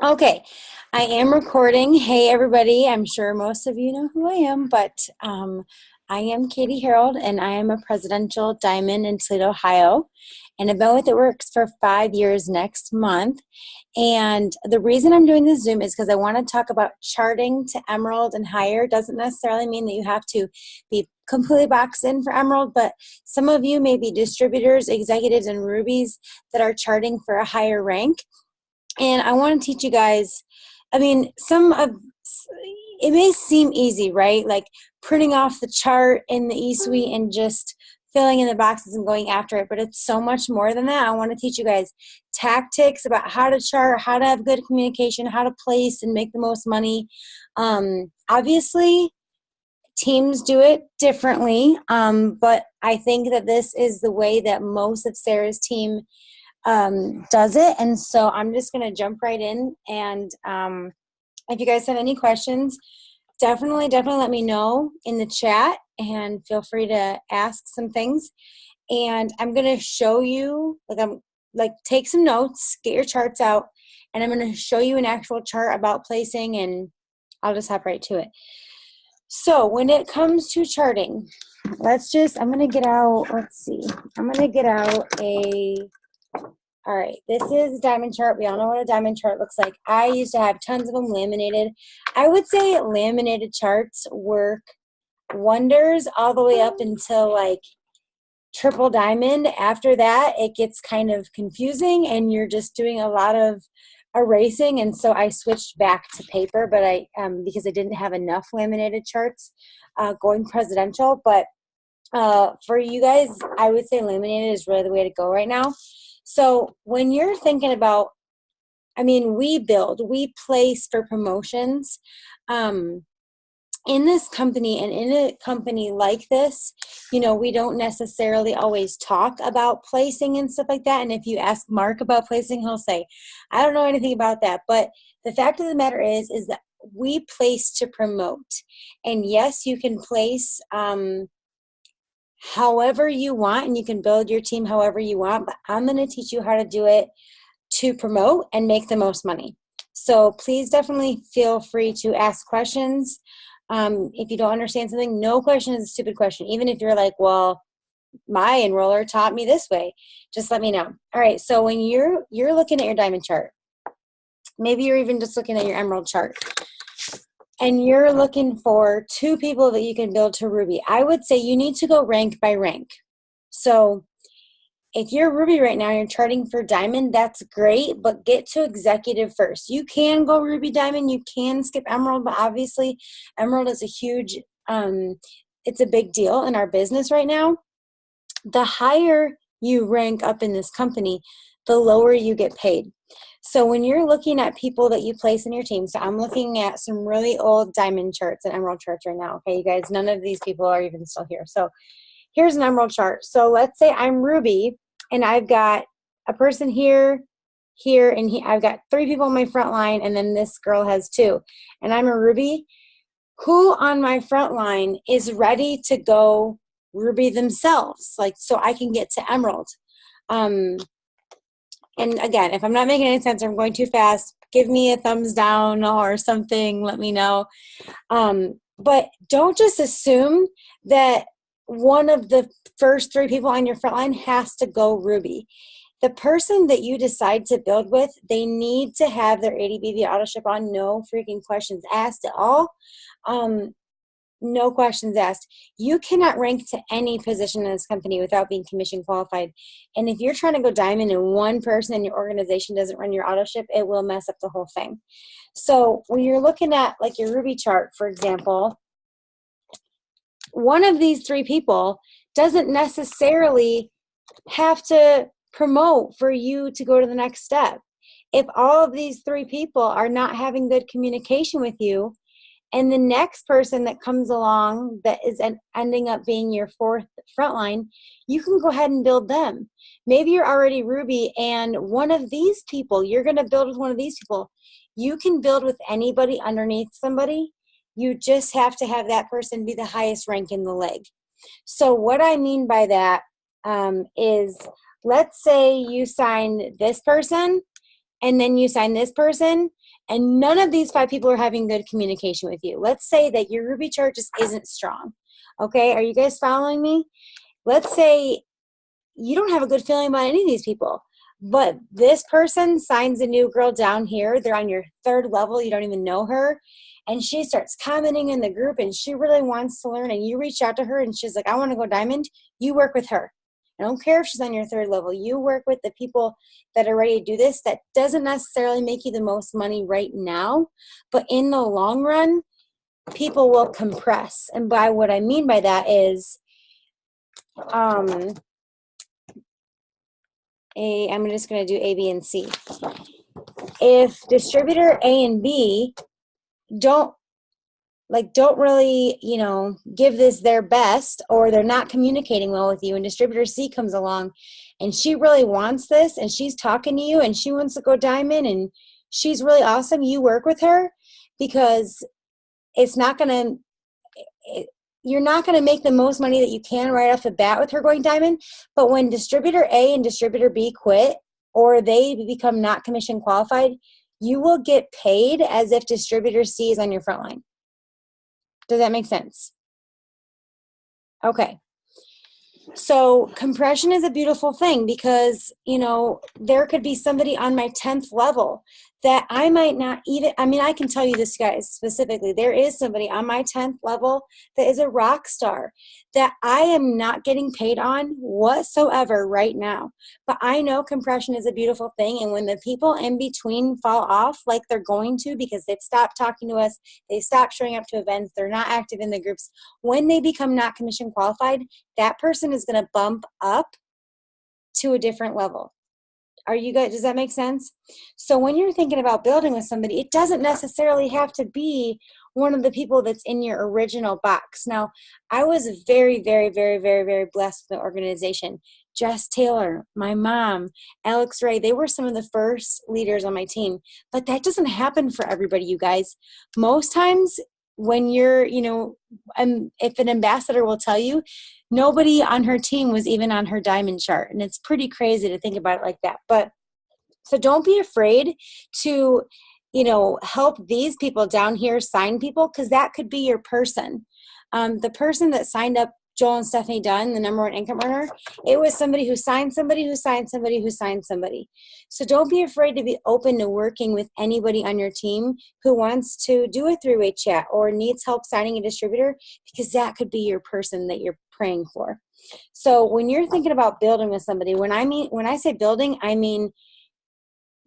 Okay, I am recording. Hey, everybody. I'm sure most of you know who I am, but I am Katie Harold, and I am a presidential diamond in Toledo, Ohio. And I've been with It Works for 5 years next month. And the reason I'm doing this Zoom is because I want to talk about charting to Emerald and higher. Doesn't necessarily mean that you have to be completely boxed in for Emerald, but some of you may be distributors, executives, and rubies that are charting for a higher rank. And I want to teach you guys, I mean, it may seem easy, right? Like printing off the chart in the eSuite and just filling in the boxes and going after it, but it's so much more than that. I want to teach you guys tactics about how to chart, how to have good communication, how to place and make the most money. Obviously, teams do it differently, but I think that this is the way that most of Sarah's team does it. And so I'm just going to jump right in. And if you guys have any questions, definitely let me know in the chat and feel free to ask some things. And I'm going to show you, take some notes, get your charts out, and I'm going to show you an actual chart about placing, and I'll just hop right to it. So when it comes to charting, I'm going to get out, all right, this is a diamond chart. We all know what a diamond chart looks like. I used to have tons of them laminated. I would say laminated charts work wonders all the way up until like triple diamond. After that, it gets kind of confusing and you're just doing a lot of erasing. And so I switched back to paper, but because I didn't have enough laminated charts going presidential. But for you guys, I would say laminated is really the way to go right now. So when you're thinking about, we place for promotions in this company, and in a company like this, we don't necessarily always talk about placing and stuff like that. And if you ask Mark about placing, he'll say, I don't know anything about that. But the fact of the matter is that we place to promote. And yes, you can place however you want, and you can build your team however you want, but I'm going to teach you how to do it to promote and make the most money. So please definitely feel free to ask questions. If you don't understand something, no question is a stupid question. Even if you're like, well, my enroller taught me this way, just let me know. All right, so when you're looking at your diamond chart, maybe you're even just looking at your emerald chart, and you're looking for two people that you can build to Ruby, I would say you need to go rank by rank. So if you're Ruby right now, you're charting for Diamond, that's great, but get to Executive first. You can go Ruby Diamond, you can skip Emerald, but obviously Emerald is a huge, it's a big deal in our business right now. The higher you rank up in this company, the lower you get paid. So when you're looking at people that you place in your team, so I'm looking at some really old diamond charts and emerald charts right now. Okay, you guys, none of these people are even still here. So here's an emerald chart. So let's say I'm Ruby and I've got a person here, and here. I've got 3 people on my front line, and then this girl has 2. And I'm a Ruby. Who on my front line is ready to go Ruby themselves? Like, so I can get to emerald. And again, if I'm not making any sense or I'm going too fast, give me a thumbs down or something, let me know. But don't just assume that one of the first 3 people on your front line has to go Ruby. The person that you decide to build with, they need to have their ADBV auto ship on, no freaking questions asked at all. No questions asked. You cannot rank to any position in this company without being commission qualified. And if you're trying to go diamond and one person in your organization doesn't run your auto ship, it will mess up the whole thing. So when you're looking at like your Ruby chart, for example, one of these 3 people doesn't necessarily have to promote for you to go to the next step. If all of these 3 people are not having good communication with you, and the next person that comes along that is ending up being your 4th frontline, you can go ahead and build them. Maybe you're already Ruby and one of these people, you're going to build with one of these people. You can build with anybody underneath somebody. You just have to have that person be the highest rank in the leg. So what I mean by that is, let's say you sign this person and then you sign this person, and none of these 5 people are having good communication with you. Let's say that your Ruby chart just isn't strong. Okay, are you guys following me? Let's say you don't have a good feeling about any of these people, but this person signs a new girl down here. They're on your 3rd level. You don't even know her. And she starts commenting in the group, and she really wants to learn, and you reach out to her, and she's like, I want to go diamond. You work with her. I don't care if she's on your 3rd level. You work with the people that are ready to do this. That doesn't necessarily make you the most money right now, but in the long run, people will compress. And by what I mean by that is, I'm just going to do A, B, and C. If distributor A and B don't really, give this their best, or they're not communicating well with you, and distributor C comes along and she really wants this, and she's talking to you, and she wants to go diamond, and she's really awesome, you work with her, because you're not going to make the most money that you can right off the bat with her going diamond. But when distributor A and distributor B quit, or they become not commission qualified, you will get paid as if distributor C is on your front line. Does that make sense? Okay. So compression is a beautiful thing, because, there could be somebody on my 10th level that I might not even, I can tell you this, guys, specifically. There is somebody on my 10th level that is a rock star that I am not getting paid on whatsoever right now. But I know compression is a beautiful thing. And when the people in between fall off like they're going to, because they've stopped talking to us, they stopped showing up to events, they're not active in the groups, when they become not commission qualified, that person is going to bump up to a different level. Does that make sense? So when you're thinking about building with somebody, it doesn't necessarily have to be one of the people that's in your original box. Now, I was very, very, very, very, very blessed with the organization. Jess Taylor, my mom, Alex Ray, they were some of the first leaders on my team. But that doesn't happen for everybody, you guys. Most times when you're, if an ambassador will tell you, nobody on her team was even on her diamond chart. And it's pretty crazy to think about it like that. But so don't be afraid to, help these people down here sign people, because that could be your person. The person that signed up Joel and Stephanie Dunn, the #1 income earner, it was somebody who signed somebody who signed somebody who signed somebody. So don't be afraid to be open to working with anybody on your team who wants to do a 3-way chat or needs help signing a distributor, because that could be your person that you're praying for. So when you're thinking about building with somebody, when I say building, I mean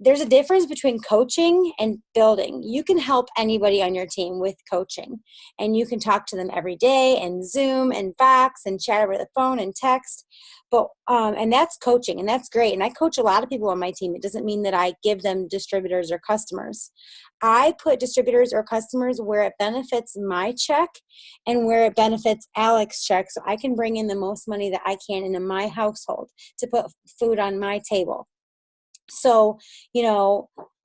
there's a difference between coaching and building. You can help anybody on your team with coaching, and you can talk to them every day and Zoom and fax and chat over the phone and text. But and that's coaching, and that's great. And I coach a lot of people on my team. It doesn't mean that I give them distributors or customers. I put distributors or customers where it benefits my check and where it benefits Alex's check, so I can bring in the most money that I can into my household to put food on my table. So,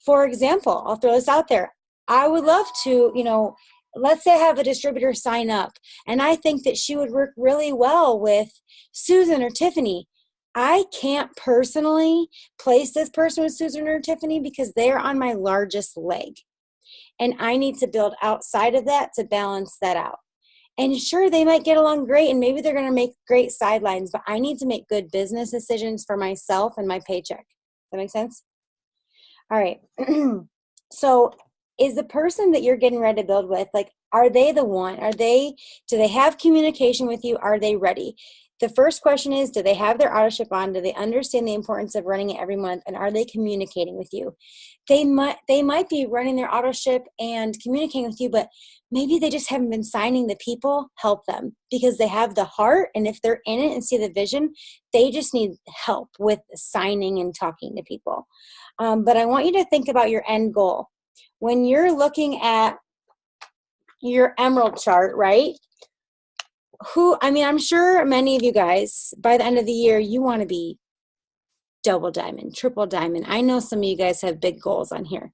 for example, I'll throw this out there. I would love to, let's say I have a distributor sign up, and I think that she would work really well with Susan or Tiffany. I can't personally place this person with Susan or Tiffany because they're on my largest leg. And I need to build outside of that to balance that out. And sure, they might get along great, and maybe they're going to make great sidelines, but I need to make good business decisions for myself and my paycheck. That make sense? All right. So is the person that you're getting ready to build with, are they the one? Do they have communication with you? Are they ready? The first question is, do they have their auto ship on? Do they understand the importance of running it every month? And are they communicating with you? They might be running their auto ship and communicating with you, but maybe they just haven't been signing the people. Help them, because they have the heart. And if they're in it and see the vision, they just need help with signing and talking to people. But I want you to think about your end goal. When you're looking at your emerald chart, right? I'm sure many of you guys, by the end of the year, you want to be double diamond, triple diamond. I know some of you guys have big goals on here.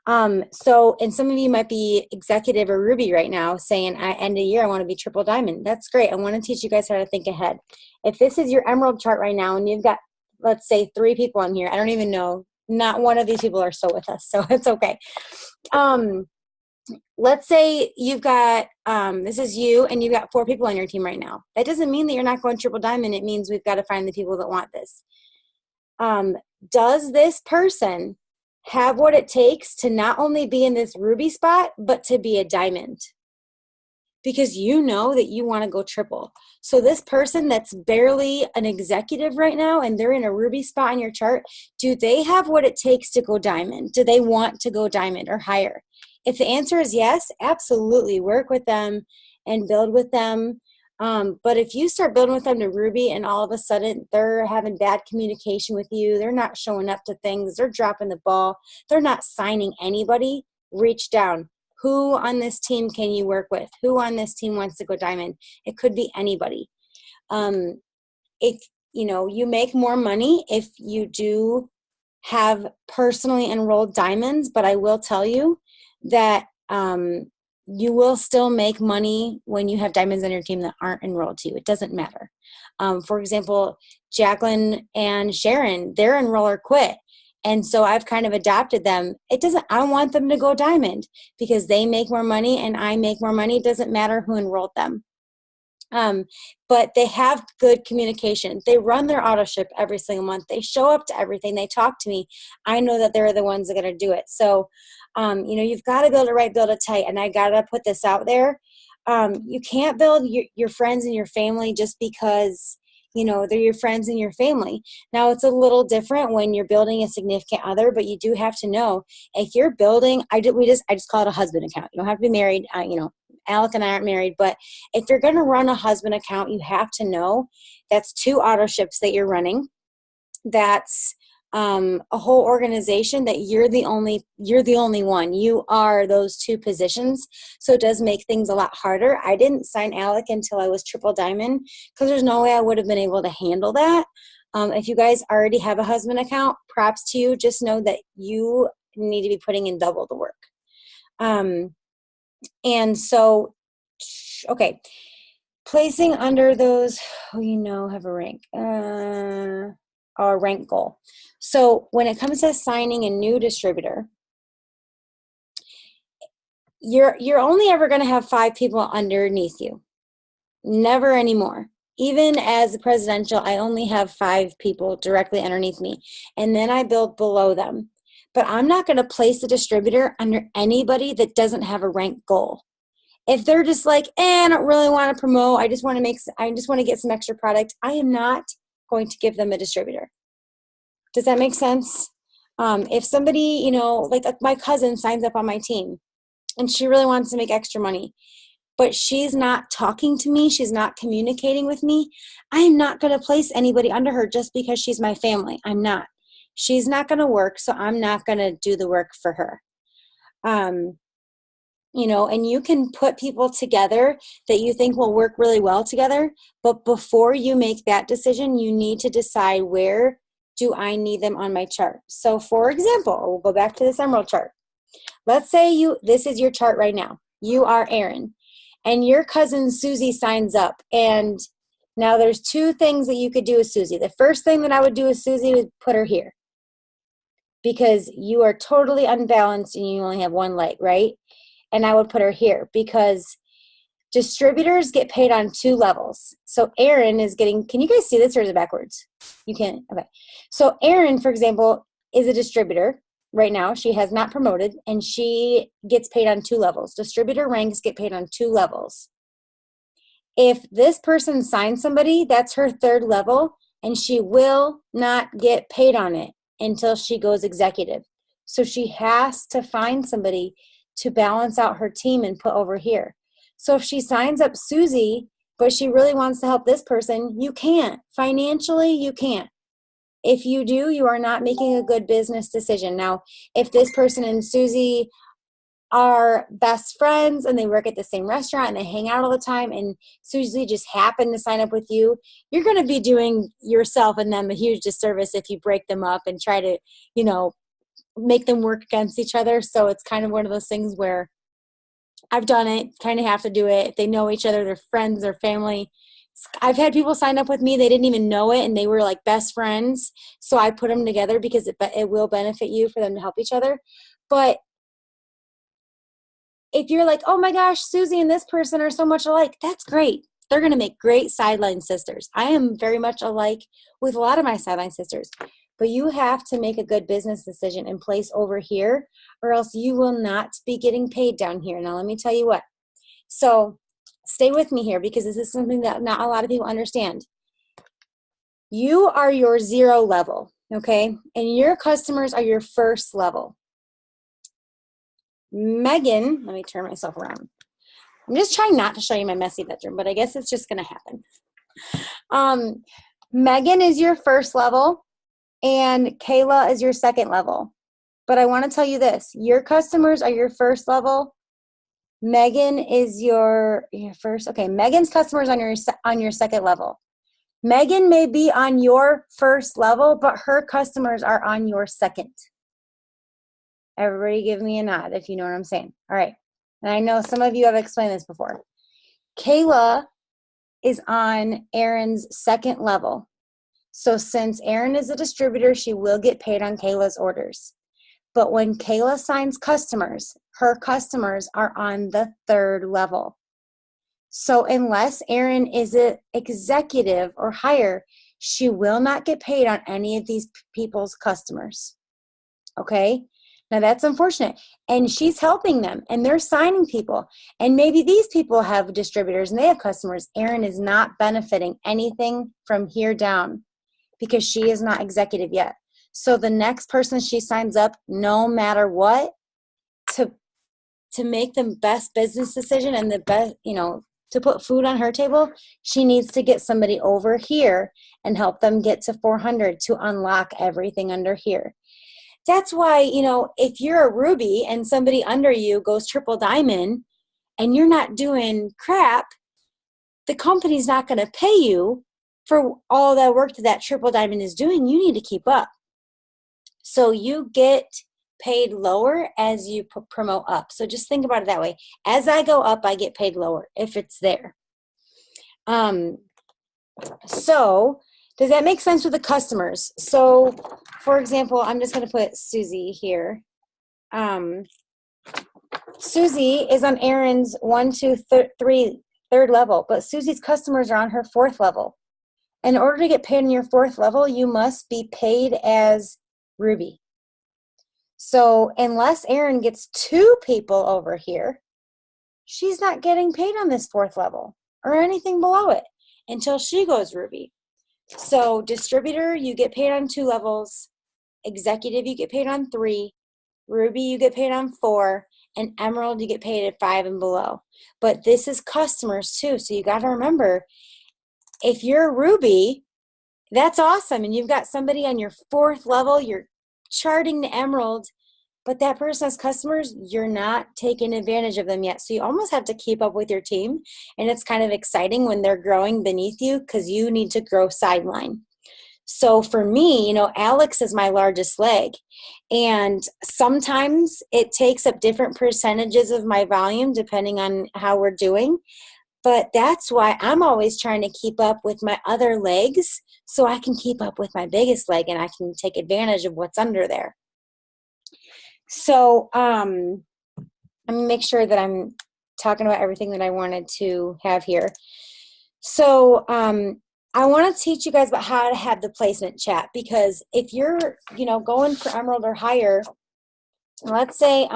And some of you might be executive or Ruby right now saying, at end of the year, I want to be triple diamond. That's great. I want to teach you guys how to think ahead. If this is your emerald chart right now and you've got, let's say, 3 people on here, I don't even know not one of these people are still with us, so it's okay. Let's say you've got, this is you, and you've got 4 people on your team right now. That doesn't mean that you're not going triple diamond. It means we've got to find the people that want this. Does this person have what it takes to not only be in this ruby spot, but to be a diamond? Because you know that you want to go triple. So this person that's barely an executive right now and they're in a ruby spot on your chart, do they have what it takes to go diamond? Do they want to go diamond or higher? If the answer is yes, absolutely work with them and build with them. But if you start building with them to ruby and all of a sudden they're having bad communication with you, they're not showing up to things, they're dropping the ball, they're not signing anybody, reach down. Who on this team can you work with? Who on this team wants to go diamond? It could be anybody. If you make more money if you do have personally enrolled diamonds, but I will tell you that you will still make money when you have diamonds on your team that aren't enrolled to you. It doesn't matter. For example, Jacqueline and Sharon, their enroller quit. And so I've kind of adopted them. I want them to go diamond because they make more money and I make more money. It doesn't matter who enrolled them. But they have good communication. They run their auto ship every single month. They show up to everything. They talk to me. I know that they're the ones that are going to do it. So, you've got to build it right, build it tight. And I got to put this out there. You can't build your friends and your family just because they're your friends and your family. Now it's a little different when you're building a significant other, but you do have to know if you're building, I just call it a husband account. You don't have to be married. Alec and I aren't married, but if you're going to run a husband account, you have to know that's 2 auto ships that you're running. That's a whole organization that you're the only one. You are those 2 positions. So it does make things a lot harder. I didn't sign Alec until I was triple diamond because there's no way I would have been able to handle that. If you guys already have a husband account, props to you. Just know that you need to be putting in double the work. And so, okay, placing under those who have a rank. Our rank goal. So when it comes to signing a new distributor, you're only ever going to have 5 people underneath you. Never anymore. Even as a presidential, I only have 5 people directly underneath me, and then I build below them. But I'm not going to place a distributor under anybody that doesn't have a rank goal. If they're just like, I don't really want to promote, I just want to get some extra product, I am not going to give them a distributor. Does that make sense? If somebody, like my cousin signs up on my team and she really wants to make extra money, but she's not talking to me, she's not communicating with me, I'm not going to place anybody under her just because she's my family. I'm not. She's not going to work, so I'm not going to do the work for her. And you can put people together that you think will work really well together, but before you make that decision, you need to decide where do I need them on my chart. So for example, we'll go back to this emerald chart. Let's say this is your chart right now. You are Aaron, and your cousin Susie signs up. And now there's 2 things that you could do with Susie. The first thing that I would do with Susie is put her here, because you are totally unbalanced and you only have 1 leg, right? And I would put her here because distributors get paid on 2 levels. So Erin is getting, can you guys see this or is it backwards? You can, okay. So Erin, for example, is a distributor right now. She has not promoted and she gets paid on 2 levels. Distributor ranks get paid on 2 levels. If this person signs somebody, that's her 3rd level and she will not get paid on it until she goes executive. So she has to find somebody to balance out her team and put over here. So if she signs up Susie, but she really wants to help this person, you can't. Financially, you can't. If you do, you are not making a good business decision. Now, if this person and Susie are best friends and they work at the same restaurant and they hang out all the time and Susie just happened to sign up with you, you're going to be doing yourself and them a huge disservice if you break them up and try to, make them work against each other. So it's kind of one of those things where I've done it, kind of have to do it. If they know each other, they're friends, they're family, I've had people sign up with me, they didn't even know it, and they were like best friends. So I put them together because it will benefit you for them to help each other. But if you're like, oh my gosh, Susie and this person are so much alike, that's great. They're going to make great sideline sisters. I am very much alike with a lot of my sideline sisters. But you have to make a good business decision and place over here, or else you will not be getting paid down here. Now, let me tell you what. So stay with me here, because this is something that not a lot of people understand. You are your 0 level, okay? And your customers are your first level. Megan, let me turn myself around. I'm just trying not to show you my messy bedroom, but I guess it's just going to happen. Megan is your first level, and Kayla is your second level. But I want to tell you this. Your customers are your first level. Megan is your first. Okay, Megan's customers on your second level. Megan may be on your first level, but her customers are on your second. Everybody give me a nod if you know what I'm saying. All right. And I know some of you have explained this before. Kayla is on Erin's second level. So since Erin is a distributor, she will get paid on Kayla's orders. But when Kayla signs customers, her customers are on the third level. So unless Erin is an executive or higher, she will not get paid on any of these people's customers. Okay? Now that's unfortunate. And she's helping them, and they're signing people. And maybe these people have distributors and they have customers. Erin is not benefiting anything from here down because she is not executive yet. So the next person she signs up, no matter what, to make the best business decision and the best, to put food on her table, she needs to get somebody over here and help them get to 400 to unlock everything under here. That's why, if you're a Ruby and somebody under you goes triple diamond and you're not doing crap, the company's not going to pay you for all that work that triple diamond is doing. You need to keep up. So you get paid lower as you promote up. So just think about it that way. As I go up, I get paid lower if it's there. So does that make sense with the customers? So for example, I'm just going to put Susie here. Susie is on Erin's 1, 2, 3, third level, but Susie's customers are on her fourth level. In order to get paid on your fourth level, you must be paid as Ruby. So unless Erin gets 2 people over here, she's not getting paid on this fourth level or anything below it until she goes Ruby. So distributor, you get paid on 2 levels. Executive, you get paid on 3. Ruby, you get paid on 4. And Emerald, you get paid at 5 and below. But this is customers too. So you got to remember, if you're Ruby, that's awesome. And you've got somebody on your 4th level, you're charting the Emerald, but that person has customers, you're not taking advantage of them yet. So you almost have to keep up with your team. And it's kind of exciting when they're growing beneath you because you need to grow sideline. So for me, Alex is my largest leg. And sometimes it takes up different percentages of my volume depending on how we're doing. But that's why I'm always trying to keep up with my other legs so I can keep up with my biggest leg and I can take advantage of what's under there. So let me make sure that I'm talking about everything that I wanted to have here. So I want to teach you guys about how to have the placement chat, because if you're, going for Emerald or higher, let's say,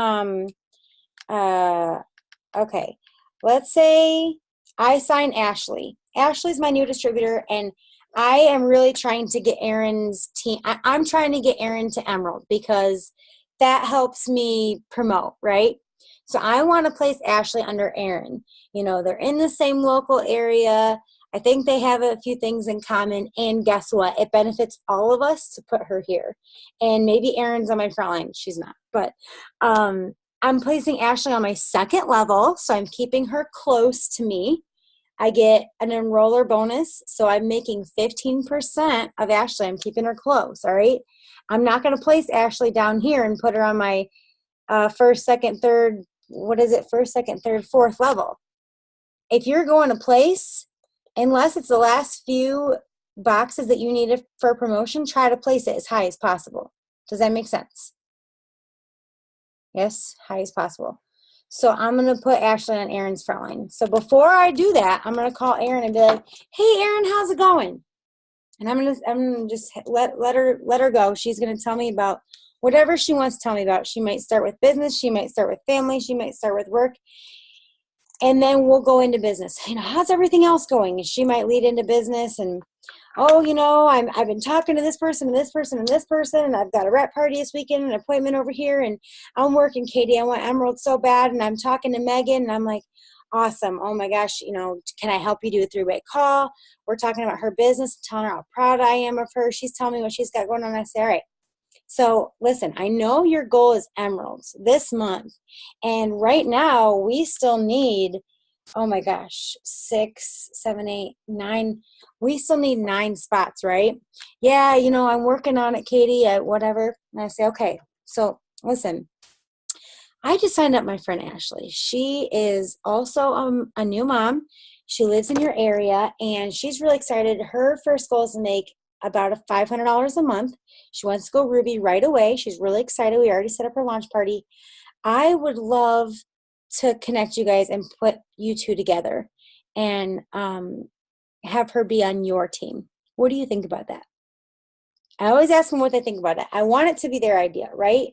okay, let's say I sign Ashley. Ashley's my new distributor, and I am really trying to get Erin's team. I'm trying to get Erin to Emerald because that helps me promote, right? So I want to place Ashley under Erin. They're in the same local area. I think they have a few things in common, and guess what? It benefits all of us to put her here. And maybe Erin's on my front line. She's not. But I'm placing Ashley on my 2nd level, so I'm keeping her close to me. I get an enroller bonus, so I'm making 15% of Ashley. I'm keeping her close, all right? I'm not going to place Ashley down here and put her on my 1st, 2nd, 3rd, 1st, 2nd, 3rd, 4th level. If you're going to place, unless it's the last few boxes that you need for promotion, try to place it as high as possible. Does that make sense? Yes, high as possible. So I'm going to put Ashley on Erin's front line. So before I do that, I'm going to call Erin and be like, hey, Erin, how's it going? And I'm gonna just let her go. She's gonna tell me about whatever she wants to tell me about. She might start with business, she might start with family, she might start with work, and then we'll go into business. How's everything else going? And she might lead into business and I've been talking to this person and this person and this person, and I've got a rep party this weekend, an appointment over here, and I'm working, Katie. I want Emerald so bad, and I'm talking to Megan, and I'm like, awesome. Oh my gosh, can I help you do a three-way call? We're talking about her business, telling her how proud I am of her. She's telling me what she's got going on. I say, all right. So listen, I know your goal is Emeralds this month. And right now we still need, oh my gosh, 6, 7, 8, 9. We still need 9 spots, right? Yeah, I'm working on it, Katie, whatever. And I say, okay, so listen, I just signed up my friend Ashley. She is also a new mom. She lives in your area, and she's really excited. Her first goal is to make about $500 a month. She wants to go Ruby right away. She's really excited. We already set up her launch party. I would love to connect you guys and put you two together and have her be on your team. What do you think about that? I always ask them what they think about it. I want it to be their idea, right?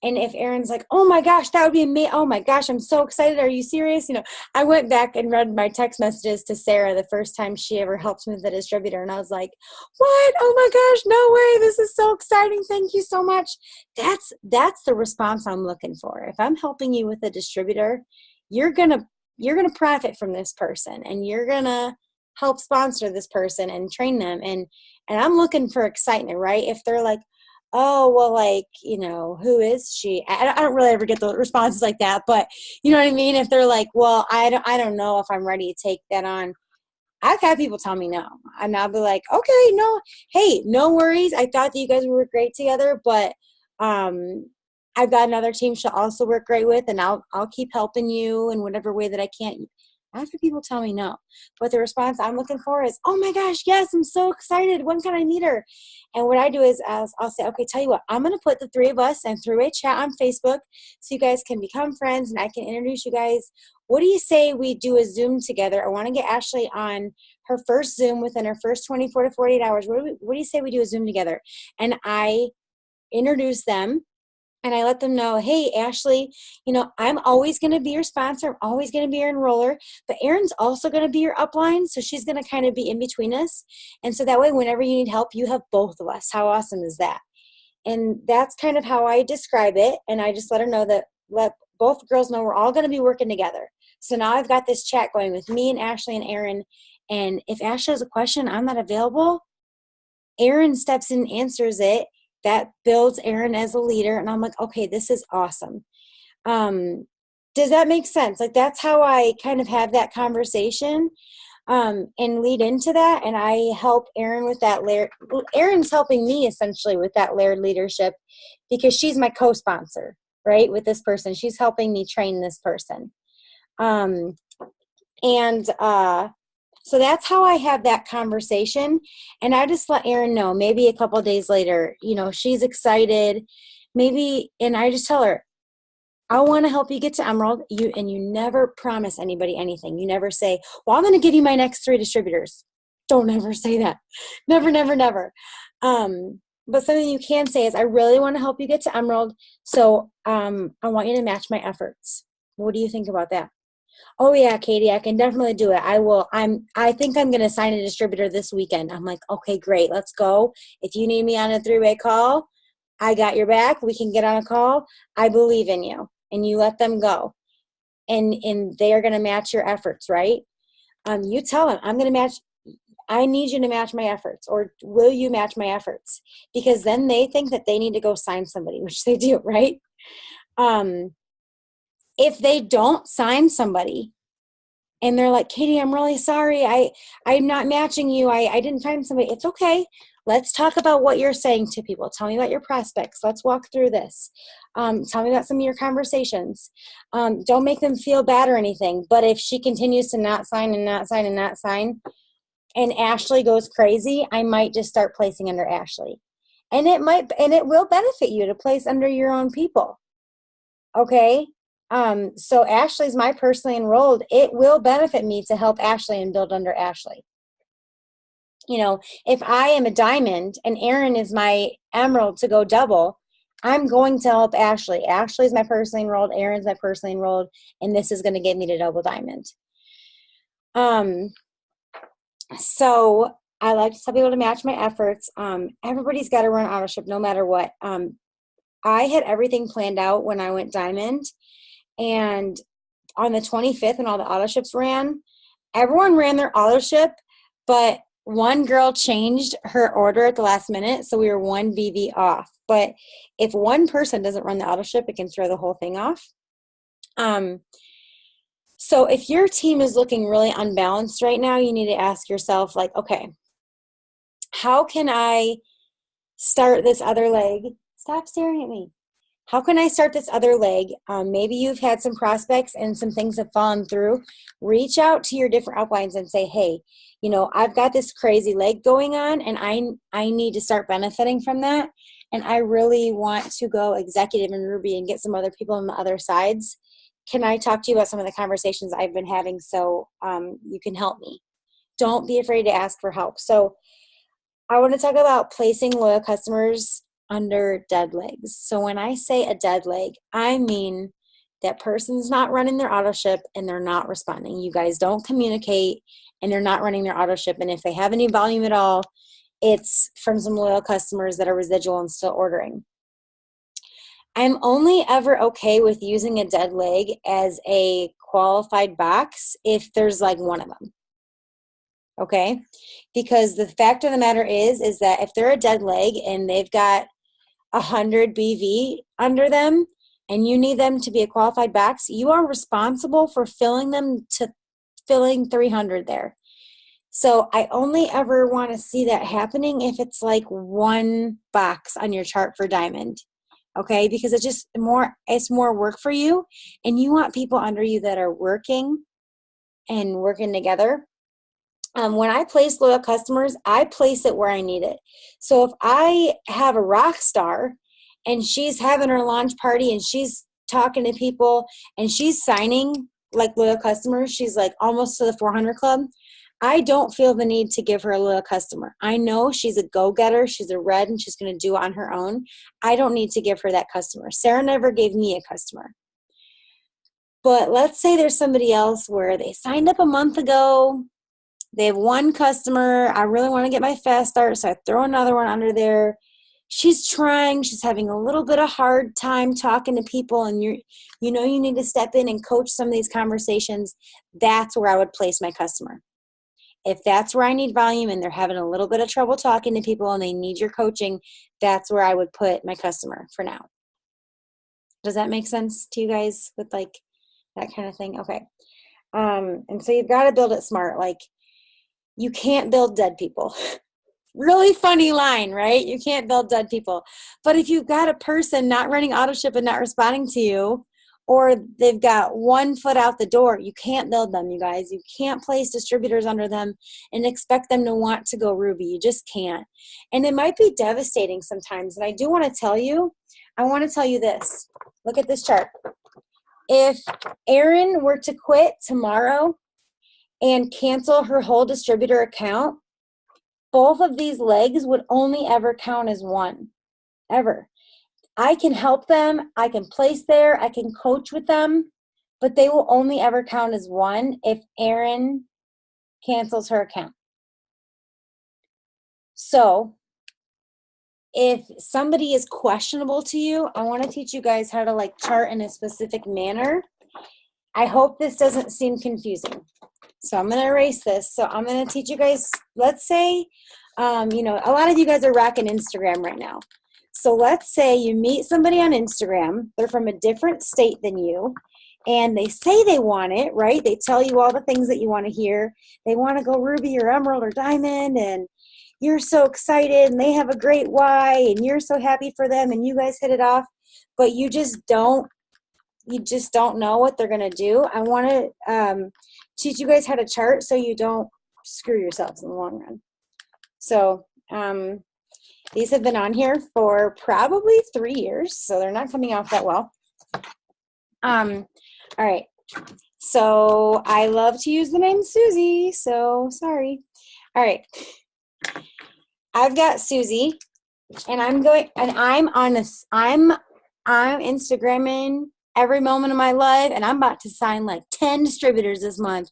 And if Erin's like, oh my gosh, that would be amazing. Oh my gosh, I'm so excited. Are you serious? I went back and read my text messages to Sarah the first time she ever helped me with the distributor. And I was like, what? Oh my gosh, no way. This is so exciting. Thank you so much. That's the response I'm looking for. If I'm helping you with a distributor, you're going to profit from this person, and you're going to help sponsor this person and train them. And I'm looking for excitement, right? If they're like, oh, well, who is she? I don't really ever get the responses like that, but you know what I mean? If they're like, well, I don't know if I'm ready to take that on. I've had people tell me no, and I'll be like, okay, no, hey, no worries. I thought that you guys would work great together, but I've got another team she'll also work great with, and I'll keep helping you in whatever way that I can. After people tell me no, but the response I'm looking for is, oh my gosh, yes, I'm so excited. When can I meet her? And what I do is I'll say, okay, tell you what, I'm going to put the 3 of us and through a chat on Facebook so you guys can become friends and I can introduce you guys. What do you say we do a Zoom together? I want to get Ashley on her first Zoom within her first 24 to 48 hours. What do you say we do a Zoom together? And I introduce them. And I let them know, hey, Ashley, I'm always going to be your sponsor. I'm always going to be your enroller. But Erin's also going to be your upline. So she's going to kind of be in between us. And so that way, whenever you need help, you have both of us. How awesome is that? And that's kind of how I describe it. And I just let her know that, let both girls know we're all going to be working together. So now I've got this chat going with me and Ashley and Erin. And if Ashley has a question, I'm not available, Erin steps in and answers it. That builds Erin as a leader. And I'm like, okay, this is awesome. Does that make sense? Like, that's how I kind of have that conversation and lead into that. And I help Erin with that layer. Erin's helping me essentially with that layered leadership because she's my co-sponsor, right? With this person, she's helping me train this person. So that's how I have that conversation. And I just let Erin know, maybe a couple of days later, she's excited. And I just tell her, I want to help you get to Emerald. You never promise anybody anything. You never say, well, I'm going to give you my next 3 distributors. Don't ever say that. Never, never, never. But something you can say is, I really want to help you get to Emerald. So I want you to match my efforts. What do you think about that? Oh yeah, Katie, I can definitely do it. I will. I think I'm going to sign a distributor this weekend. I'm like, okay, great. Let's go. If you need me on a 3-way call, I got your back. We can get on a call. I believe in you. And you let them go. And they are going to match your efforts, right? You tell them, I need you to match my efforts, or will you match my efforts? Because then they think that they need to go sign somebody, which they do, right? If they don't sign somebody and they're like, Katie, I'm really sorry. I'm not matching you. I didn't find somebody. It's okay. Let's talk about what you're saying to people. Tell me about your prospects. Let's walk through this. Tell me about some of your conversations. Don't make them feel bad or anything. But if she continues to not sign and not sign and not sign, and Ashley goes crazy, I might just start placing under Ashley. And it will benefit you to place under your own people. Okay? So Ashley's my personally enrolled. It will benefit me to help Ashley and build under Ashley. You know, if I am a diamond and Erin is my emerald to go double, I'm going to help Ashley. Ashley's my personally enrolled, Erin's my personally enrolled, and this is going to get me to double diamond. So I like to tell people to match my efforts. Everybody's got to run auto ship no matter what. I had everything planned out when I went diamond, and on the 25th when all the auto ships ran, everyone ran their auto ship, but one girl changed her order at the last minute, so we were one BV off. But if one person doesn't run the auto ship, it can throw the whole thing off. So if your team is looking really unbalanced right now, you need to ask yourself, like, okay, how can I start this other leg? Stop staring at me. How can I start this other leg? Maybe you've had some prospects and some things have fallen through. Reach out to your different uplines and say, hey, you know, I've got this crazy leg going on and I need to start benefiting from that. And I really want to go executive in Ruby and get some other people on the other sides. Can I talk to you about some of the conversations I've been having so you can help me? Don't be afraid to ask for help. So I want to talk about placing loyal customers under dead legs. So when I say a dead leg, I mean that person's not running their auto ship and they're not responding. You guys don't communicate and they're not running their auto ship. And if they have any volume at all, it's from some loyal customers that are residual and still ordering. I'm only ever okay with using a dead leg as a qualified box if there's like one of them. Okay? Because the fact of the matter is that if they're a dead leg and they've got 100 BV under them and you need them to be a qualified box, you are responsible for filling them to filling 300 there. So I only ever want to see that happening if it's like one box on your chart for diamond. Okay, because it's more work for you, and you want people under you that are working and working together. When I place loyal customers, I place it where I need it. So if I have a rock star and she's having her launch party and she's talking to people and she's signing like loyal customers, she's like almost to the 400 club, I don't feel the need to give her a loyal customer. I know she's a go-getter, she's a red, and she's going to do it on her own. I don't need to give her that customer. Sarah never gave me a customer. But let's say there's somebody else where they signed up a month ago, they have one customer, I really want to get my fast start, so I throw another one under there. She's trying, she's having a little bit of hard time talking to people, and you need to step in and coach some of these conversations. That's where I would place my customer. If that's where I need volume and they're having a little bit of trouble talking to people and they need your coaching, that's where I would put my customer for now. Does that make sense to you guys with like that kind of thing? Okay. And so you've got to build it smart. Like, you can't build dead people. Really funny line, right? You can't build dead people. But if you've got a person not running auto ship and not responding to you, or they've got 1 foot out the door, you can't build them, you guys. You can't place distributors under them and expect them to want to go Ruby. You just can't. And it might be devastating sometimes. And I want to tell you this. Look at this chart. If Erin were to quit tomorrow and cancel her whole distributor account, both of these legs would only ever count as one, ever. I can help them, I can place there, I can coach with them, but they will only ever count as one if Erin cancels her account. So if somebody is questionable to you, I want to teach you guys how to like chart in a specific manner. I hope this doesn't seem confusing. So I'm going to erase this. So I'm going to teach you guys, let's say, a lot of you guys are rocking Instagram right now. So let's say you meet somebody on Instagram, they're from a different state than you, and they say they want it, right? They tell you all the things that you want to hear. They want to go Ruby or Emerald or Diamond, and you're so excited and they have a great why and you're so happy for them and you guys hit it off, but you just don't know what they're going to do. I want to teach you guys how to chart so you don't screw yourselves in the long run. So these have been on here for probably 3 years, so they're not coming off that well. All right. So I love to use the name Susie, so sorry. All right. I've got Susie, and I'm Instagramming every moment of my life, and I'm about to sign like 10 distributors this month.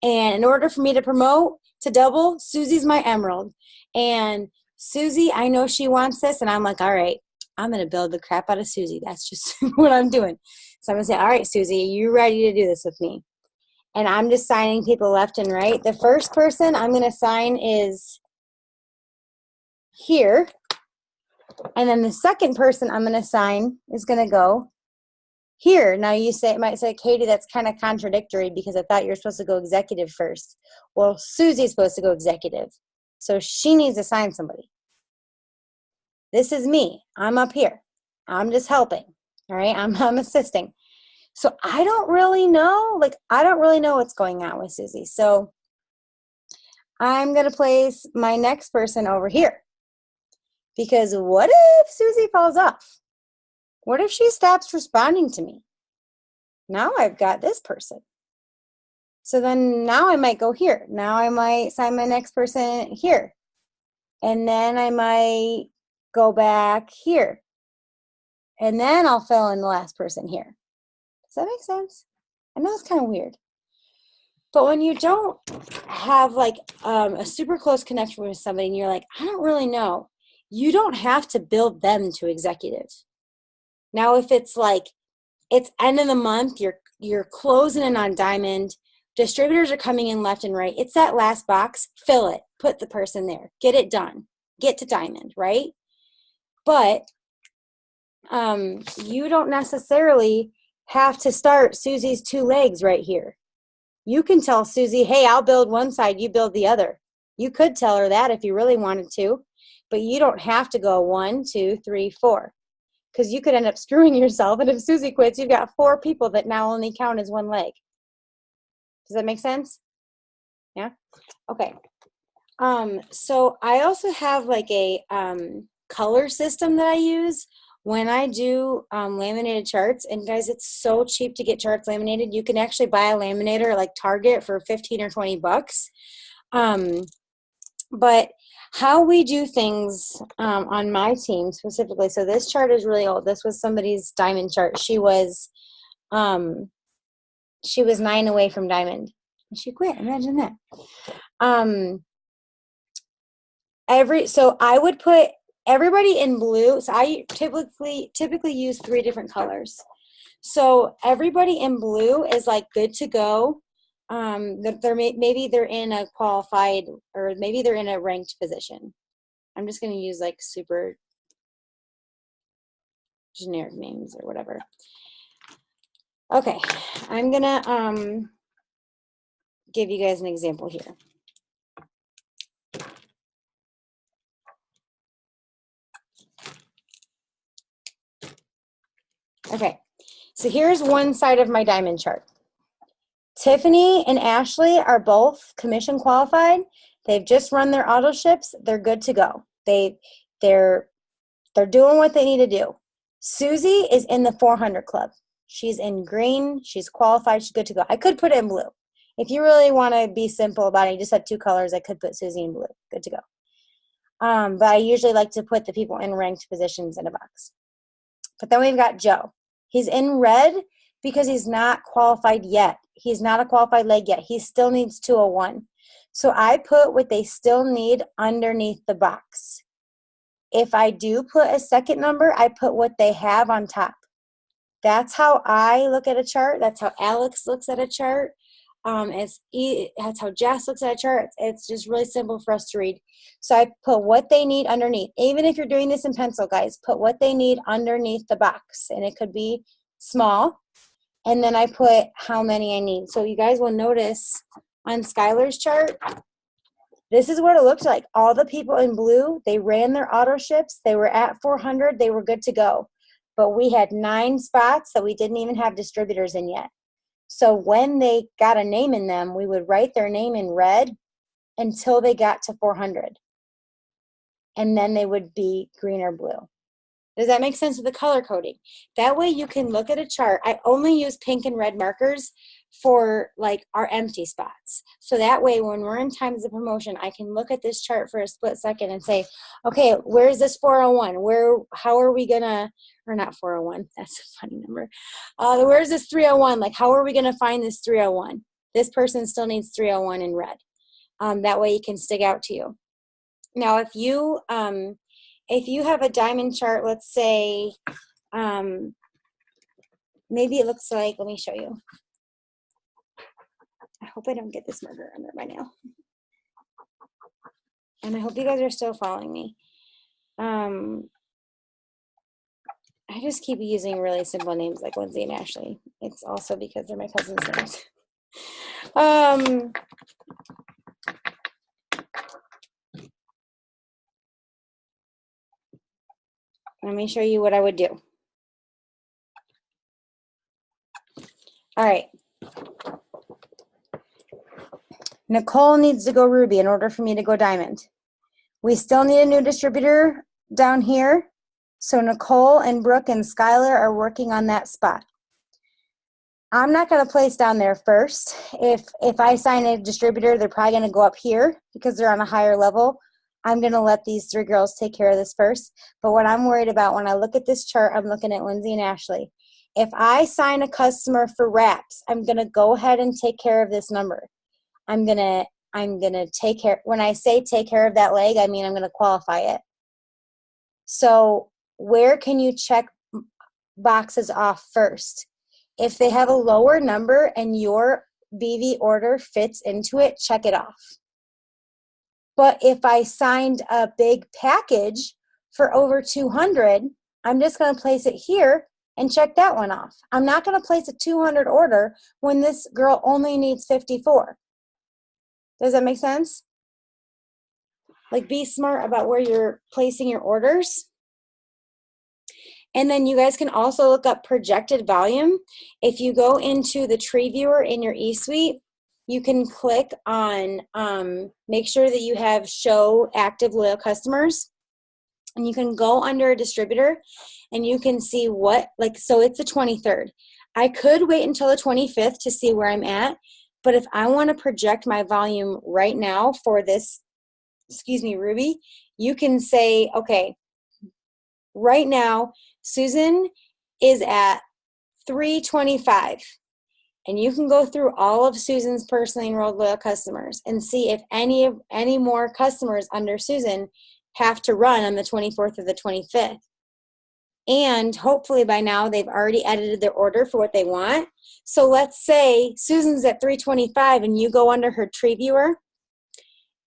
And in order for me to promote to double, Susie's my emerald. And Susie, I know she wants this, and I'm like, all right, I'm going to build the crap out of Susie. That's just what I'm doing. So I'm going to say, all right, Susie, are you ready to do this with me? And I'm just signing people left and right. The first person I'm going to sign is here. And then the second person I'm going to sign is going to go here. Now it might say, Katie, that's kind of contradictory because I thought you were supposed to go executive first. Well, Susie's supposed to go executive. So she needs to sign somebody. This is me. I'm up here. I'm just helping. All right. I'm assisting. So I don't really know what's going on with Susie. So I'm going to place my next person over here. Because what if Susie falls off? What if she stops responding to me? Now I've got this person. So then now I might go here. Now I might sign my next person here. And then I might go back here. And then I'll fill in the last person here. Does that make sense? I know it's kind of weird. But when you don't have like a super close connection with somebody and you're like, I don't really know, you don't have to build them to executive. Now, if it's like, it's end of the month, you're closing in on diamond, distributors are coming in left and right, it's that last box, fill it, put the person there, get it done, get to diamond, right? But you don't necessarily have to start Susie's 2 legs right here. You can tell Susie, hey, I'll build one side, you build the other. You could tell her that if you really wanted to, but you don't have to go 1, 2, 3, 4. Because you could end up screwing yourself. And if Susie quits, you've got 4 people that now only count as 1 leg. Does that make sense? Yeah? Okay. So I also have like a color system that I use when I do laminated charts. And guys, it's so cheap to get charts laminated. You can actually buy a laminator at like Target for 15 or 20 bucks. But how we do things on my team specifically, so this chart is really old. This was somebody's diamond chart. She was 9 away from diamond. And she quit. Imagine that. So I would put everybody in blue. So I typically use 3 different colors. So everybody in blue is like good to go. Maybe they're in a qualified, or maybe they're in a ranked position. I'm just going to use like super generic names or whatever. Okay, I'm going to give you guys an example here. Okay, so here's one side of my diamond chart. Tiffany and Ashley are both commission qualified. They've just run their auto ships. They're good to go. They're doing what they need to do. Susie is in the 400 club. She's in green. She's qualified. She's good to go. I could put it in blue. If you really want to be simple about it, you just have 2 colors. I could put Susie in blue. Good to go. But I usually like to put the people in ranked positions in a box. But then we've got Joe. He's in red because he's not qualified yet. He's not a qualified leg yet. He still needs 201. So I put what they still need underneath the box. If I do put a second number, I put what they have on top. That's how I look at a chart. That's how Alex looks at a chart. That's how Jess looks at a chart. It's just really simple for us to read. So I put what they need underneath. Even if you're doing this in pencil, guys, put what they need underneath the box. And it could be small. And then I put how many I need. So you guys will notice on Skylar's chart, This is what it looked like. All the people in blue, they ran their auto ships. They were at 400. They were good to go. But we had 9 spots that we didn't even have distributors in yet. So when they got a name in them, we would write their name in red until they got to 400. And then they would be green or blue. Does that make sense with the color coding? That way you can look at a chart. I only use pink and red markers for like our empty spots. So that way when we're in times of promotion, I can look at this chart for a split second and say, okay, where's this 401? How are we gonna, or not 401, that's a funny number. Where's this 301? Like, how are we gonna find this 301? This person still needs 301 in red. That way it can stick out to you. Now, if you have a diamond chart, let's say, maybe it looks like, let me show you. I hope I don't get this marker under my nail. And I hope you guys are still following me. I just keep using really simple names like Lindsay and Ashley. It's also because they're my cousin's names. Let me show you what I would do. All right. Nicole needs to go ruby in order for me to go diamond. We still need a new distributor down here. So Nicole and Brooke and Skylar are working on that spot. I'm not going to place down there first. If I sign a distributor, they're probably going to go up here because they're on a higher level. I'm going to let these 3 girls take care of this first. But what I'm worried about when I look at this chart, I'm looking at Lindsay and Ashley. If I sign a customer for wraps, I'm going to go ahead and take care of this number. I'm going to take care. When I say take care of that leg, I mean I'm going to qualify it. So where can you check boxes off first? If they have a lower number and your BV order fits into it, check it off. But if I signed a big package for over 200, I'm just going to place it here and check that one off. I'm not going to place a 200 order when this girl only needs 54. Does that make sense? Like, be smart about where you're placing your orders. And then you guys can also look up projected volume. If you go into the tree viewer in your eSuite, you can click on make sure that you have show active loyal customers. And you can go under a distributor and you can see what, like, so it's the 23rd. I could wait until the 25th to see where I'm at. But if I want to project my volume right now for this, Ruby, you can say, okay, right now, Susan is at 325. And you can go through all of Susan's personally enrolled loyal customers and see if any more customers under Susan have to run on the 24th or the 25th. And hopefully by now they've already edited their order for what they want. So let's say Susan's at 325 and you go under her tree viewer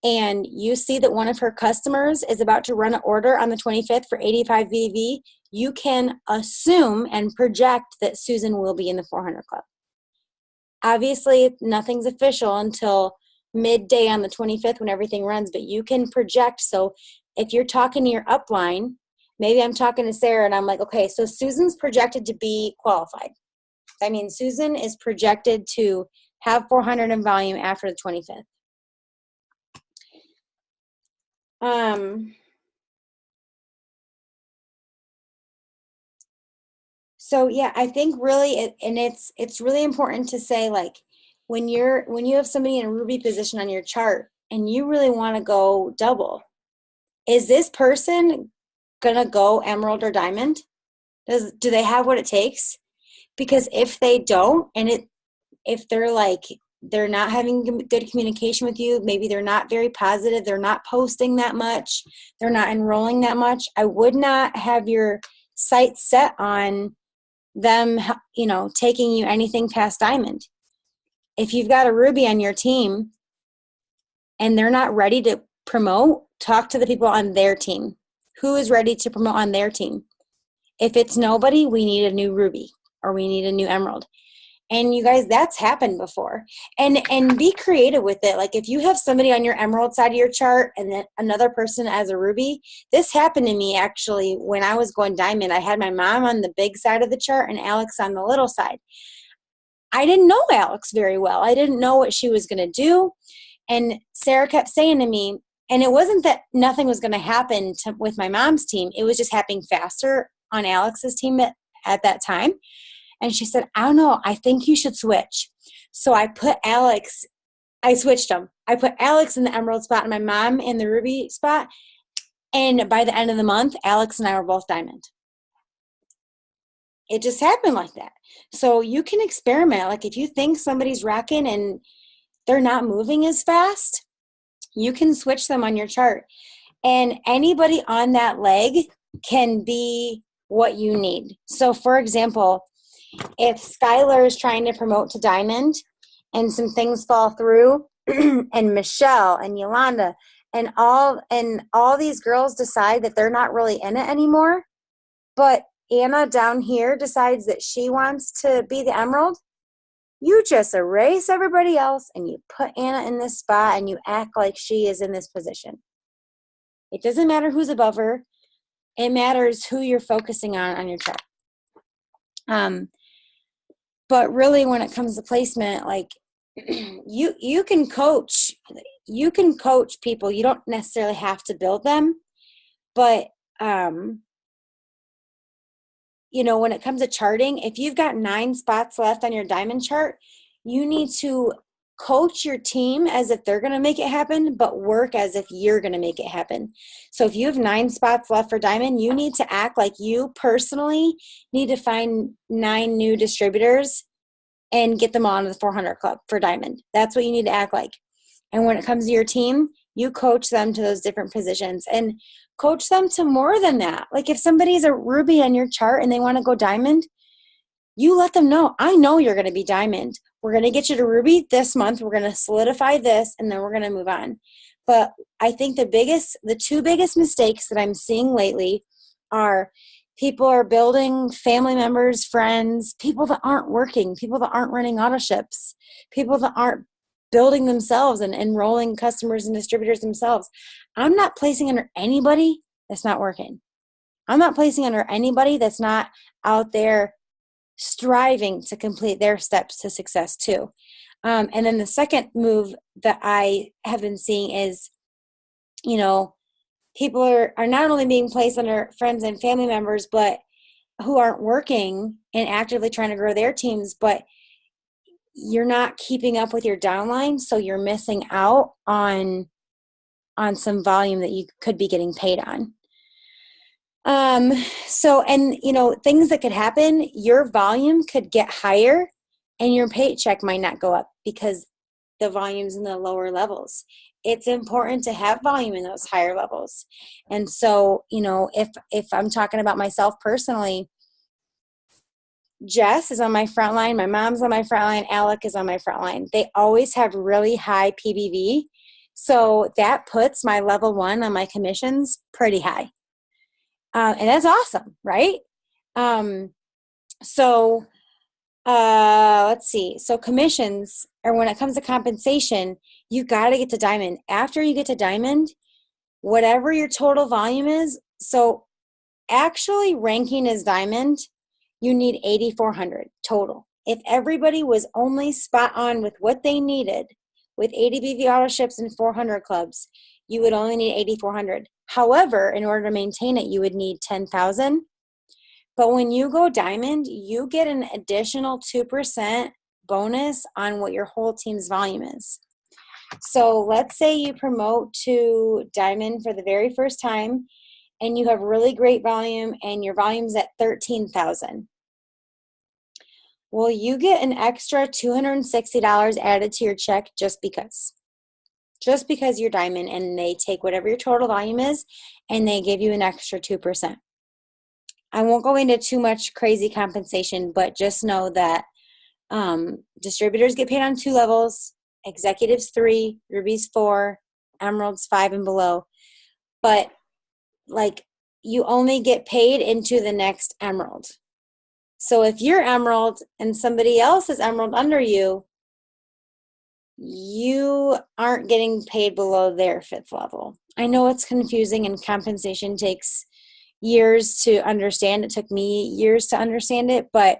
and you see that one of her customers is about to run an order on the 25th for 85 VV, you can assume and project that Susan will be in the 400 club. Obviously, nothing's official until midday on the 25th when everything runs, but you can project. So if you're talking to your upline, maybe I'm talking to Sarah and I'm like, okay, so Susan's projected to be qualified. I mean, Susan is projected to have 400 in volume after the 25th. So yeah, I think really, it's really important to say, like, when you have somebody in a ruby position on your chart and you really want to go double, is this person gonna go emerald or diamond? Do they have what it takes? Because if they don't, and if they're not having good communication with you, maybe they're not very positive, they're not posting that much, they're not enrolling that much, I would not have your sights set on them, taking you anything past diamond. If you've got a ruby on your team and they're not ready to promote, talk to the people on their team. Who is ready to promote on their team? If it's nobody, we need a new ruby or we need a new emerald. And you guys, that's happened before. And be creative with it. Like if you have somebody on your emerald side of your chart and then another person as a ruby, this happened to me actually when I was going diamond. I had my mom on the big side of the chart and Alex on the little side. I didn't know Alex very well. I didn't know what she was going to do. And Sarah kept saying to me, and it wasn't that nothing was going to happen with my mom's team. It was just happening faster on Alex's team at that time. And she said, I don't know, I think you should switch. So I switched them. I put Alex in the emerald spot and my mom in the ruby spot. And by the end of the month, Alex and I were both diamond. It just happened like that. So you can experiment. Like if you think somebody's rocking and they're not moving as fast, you can switch them on your chart. And anybody on that leg can be what you need. So for example, if Skylar is trying to promote to diamond and some things fall through and Michelle and Yolanda and all these girls decide that they're not really in it anymore, but Anna down here decides that she wants to be the emerald, you just erase everybody else and you put Anna in this spot and you act like she is in this position. It doesn't matter who's above her. It matters who you're focusing on your chart. But really when it comes to placement, like you can coach people. You don't necessarily have to build them, but when it comes to charting, if you've got 9 spots left on your diamond chart, you need to coach your team as if they're going to make it happen, but work as if you're going to make it happen. So if you have 9 spots left for diamond, you need to act like you personally need to find 9 new distributors and get them on to the 400 club for diamond. That's what you need to act like. And when it comes to your team, you coach them to those different positions and coach them to more than that. Like if somebody's a ruby on your chart and they want to go diamond, you let them know, I know you're going to be diamond. We're going to get you to ruby this month. We're going to solidify this and then we're going to move on. But I think the 2 biggest mistakes that I'm seeing lately are people are building family members, friends, people that aren't working, people that aren't running auto ships, people that aren't building themselves and enrolling customers and distributors themselves. I'm not placing under anybody that's not working. I'm not placing under anybody that's not out there striving to complete their steps to success too. And then the second move that I have been seeing is, people are not only being placed under friends and family members, but who aren't working and actively trying to grow their teams, but you're not keeping up with your downline, so you're missing out on some volume that you could be getting paid on. Things that could happen, your volume could get higher and your paycheck might not go up because the volume's in the lower levels. It's important to have volume in those higher levels. And so, if I'm talking about myself personally, Jess is on my front line. My mom's on my front line. Alec is on my front line. They always have really high PBV. So that puts my level 1 on my commissions pretty high. And that's awesome, right? Let's see. So commissions, or when it comes to compensation, you got to get to diamond. After you get to diamond, whatever your total volume is, so actually ranking as diamond, you need 8,400 total. If everybody was only spot on with what they needed with 80 BV auto ships and 400 clubs, you would only need 8,400. However, in order to maintain it, you would need 10,000. But when you go diamond, you get an additional 2% bonus on what your whole team's volume is. So let's say you promote to diamond for the very first time and you have really great volume and your volume's at 13,000. Well, you get an extra $260 added to your check just because you're diamond, and they take whatever your total volume is and they give you an extra 2%. I won't go into too much crazy compensation, but just know that distributors get paid on 2 levels, executives 3, rubies 4, emeralds 5 and below. But you only get paid into the next emerald. So if you're emerald and somebody else is emerald under you, you aren't getting paid below their fifth level. I know it's confusing and compensation takes years to understand. It took me years to understand it, but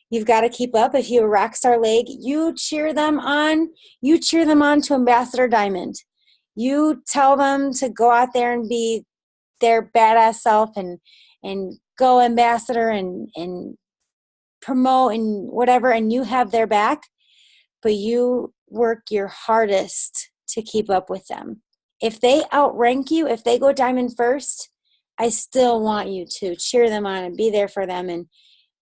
you've got to keep up. If you're a rock star leg, you cheer them on. You cheer them on to Ambassador Diamond. You tell them to go out there and be their badass self and go ambassador and promote and whatever, and you have their back, but you work your hardest to keep up with them. If they outrank you, if they go diamond first, I still want you to cheer them on and be there for them. And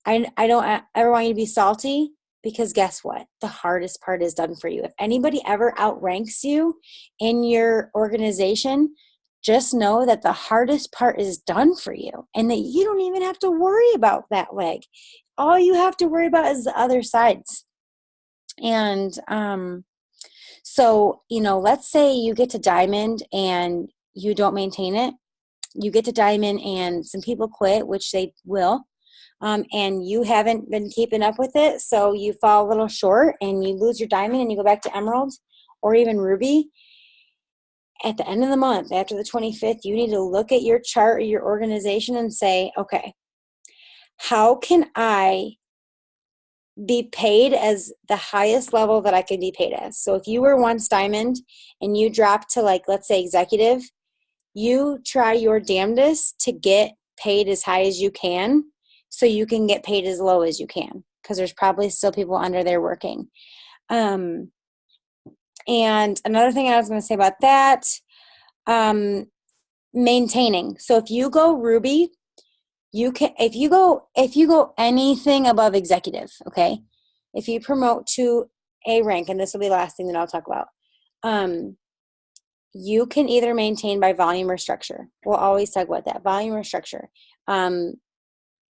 I don't ever want you to be salty, because guess what? The hardest part is done for you. If anybody ever outranks you in your organization, just know that the hardest part is done for you and that you don't even have to worry about that leg. All you have to worry about is the other sides. And so, let's say you get to diamond and you don't maintain it. You get to diamond and some people quit, which they will. And you haven't been keeping up with it, so you fall a little short and you lose your diamond and you go back to emerald or even ruby. At the end of the month, after the 25th, you need to look at your chart or your organization and say, okay, how can I be paid as the highest level that I could be paid as? So if you were once diamond and you dropped to, like, let's say executive, you try your damnedest to get paid as high as you can, so you can get paid as low as you can, because there's probably still people under there working. And another thing I was going to say about that, maintaining. So if you go ruby, you can, if you go anything above executive, okay, if you promote to a rank, and this will be the last thing that I'll talk about, you can either maintain by volume or structure. We'll always talk about that, volume or structure.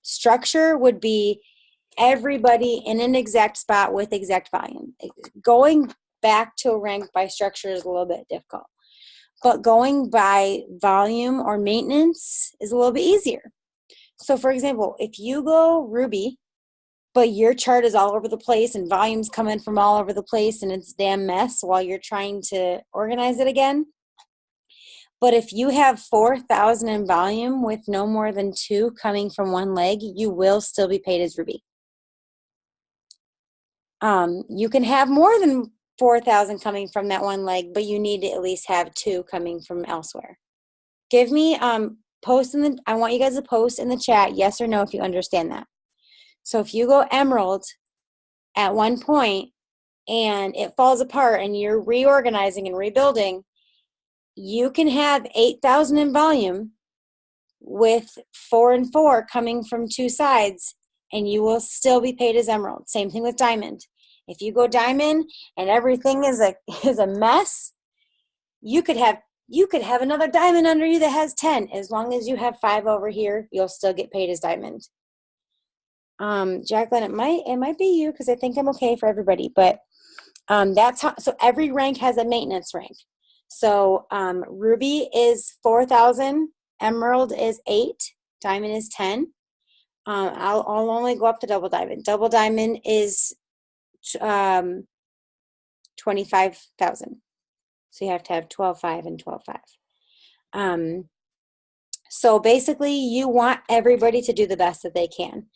Structure would be everybody in an exact spot with exact volume. Going back to a rank by structure is a little bit difficult, but going by volume or maintenance is a little bit easier. So for example, if you go ruby, but your chart is all over the place and volume's coming from all over the place and it's a damn mess while you're trying to organize it again. But if you have 4,000 in volume with no more than 2 coming from one leg, you will still be paid as ruby. You can have more than 4,000 coming from that one leg, but you need to at least have 2 coming from elsewhere. Give me I want you guys to post in the chat yes or no if you understand that. So if you go emerald at one point and it falls apart and you're reorganizing and rebuilding, you can have 8,000 in volume with 4 and 4 coming from 2 sides, and you will still be paid as emerald. Same thing with diamond. If you go diamond and everything is a mess, you could have another diamond under you that has 10. As long as you have 5 over here, you'll still get paid as diamond. Jacqueline, it might be you, because I think I'm okay for everybody, but that's how. So every rank has a maintenance rank. So ruby is 4,000, emerald is 8, diamond is 10. I'll only go up to double diamond. Double diamond is 25,000. So you have to have 12.5 and 12.5. So basically, you want everybody to do the best that they can.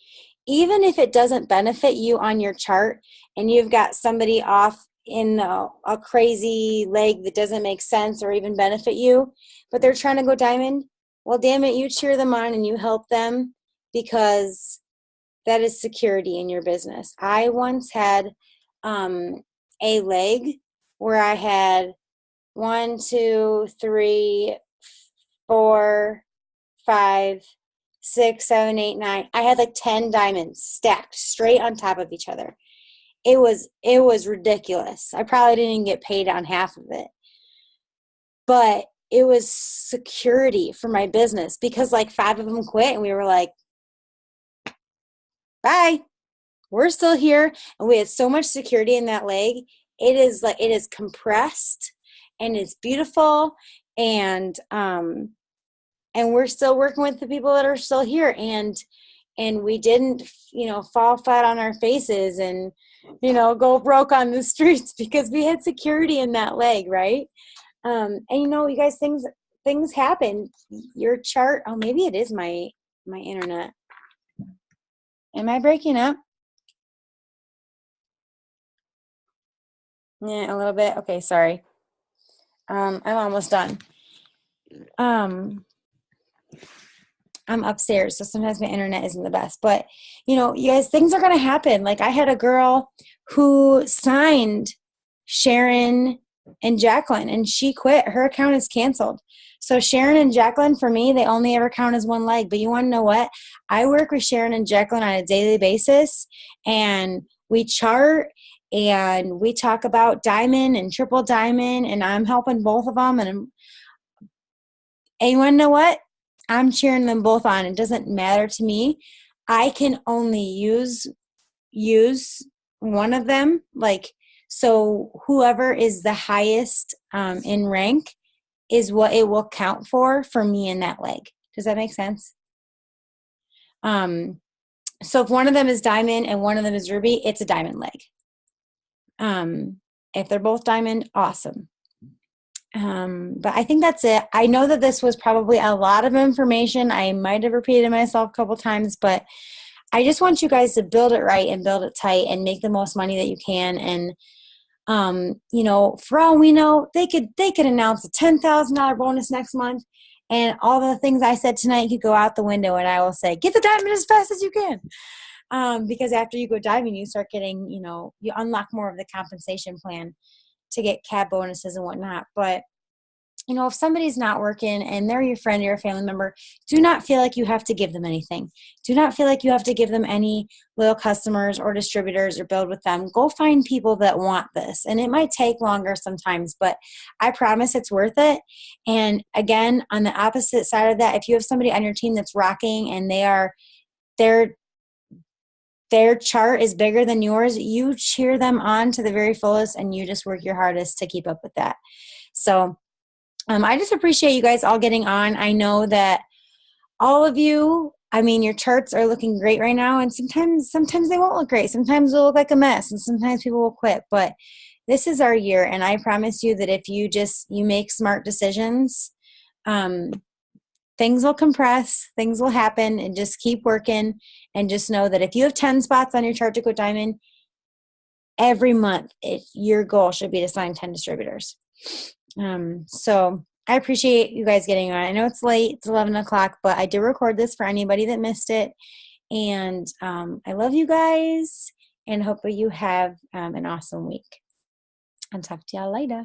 Even if it doesn't benefit you on your chart and you've got somebody off in a crazy leg that doesn't make sense or even benefit you, but they're trying to go diamond, well, damn it, you cheer them on and you help them, because that is security in your business. I once had a leg where I had 1, 2, 3, 4, 5, 6, 7, 8, 9. I had like 10 diamonds stacked straight on top of each other. It was ridiculous. I probably didn't even get paid on half of it. But it was security for my business, because like 5 of them quit and we were like, bye. We're still here. And we had so much security in that leg. It is compressed and it's beautiful, and we're still working with the people that are still here, and and we didn't, fall flat on our faces and, go broke on the streets because we had security in that leg, right? And you guys, things happen. Your chart, oh, maybe it is my internet. Am I breaking up? Yeah, a little bit. Okay, sorry. I'm almost done. I'm upstairs, so sometimes my internet isn't the best. But, you guys, things are going to happen. Like, I had a girl who signed Sharon and Jacqueline, and she quit. Her account is canceled. So Sharon and Jacqueline, for me, they only ever count as one leg. But you want to know what? I work with Sharon and Jacqueline on a daily basis, and we chart and we talk about diamond and triple diamond, and I'm helping both of them. And you want to know what? I'm cheering them both on. It doesn't matter to me. I can only use one of them. So whoever is the highest in rank is what it will count for me in that leg. Does that make sense? So if one of them is diamond and one of them is ruby, it's a diamond leg. If they're both diamond, awesome. But I think that's it. I know that this was probably a lot of information. I might have repeated myself a couple times, but I just want you guys to build it right and build it tight and make the most money that you can. And, for all we know, they could announce a $10,000 bonus next month, and all the things I said tonight could go out the window, and I will say, get the diamond as fast as you can. Because after you go diving, you start getting, you unlock more of the compensation plan to get cab bonuses and whatnot. But, if somebody's not working and they're your friend or your family member, do not feel like you have to give them anything. Do not feel like you have to give them any loyal customers or distributors or build with them. Go find people that want this. And it might take longer sometimes, but I promise it's worth it. And again, on the opposite side of that, if you have somebody on your team that's rocking and their chart is bigger than yours, you cheer them on to the very fullest and you just work your hardest to keep up with that. So I just appreciate you guys all getting on. I know that all of you, your charts are looking great right now, and sometimes they won't look great. Sometimes they'll look like a mess, and sometimes people will quit. But this is our year, and I promise you that if you make smart decisions, things will compress, things will happen, and just keep working. And just know that if you have 10 spots on your chart to go diamond, every month, your goal should be to sign 10 distributors. So I appreciate you guys getting on. I know it's late, it's 11 o'clock, but I did record this for anybody that missed it. And I love you guys and hope you have an awesome week. I'll talk to y'all later.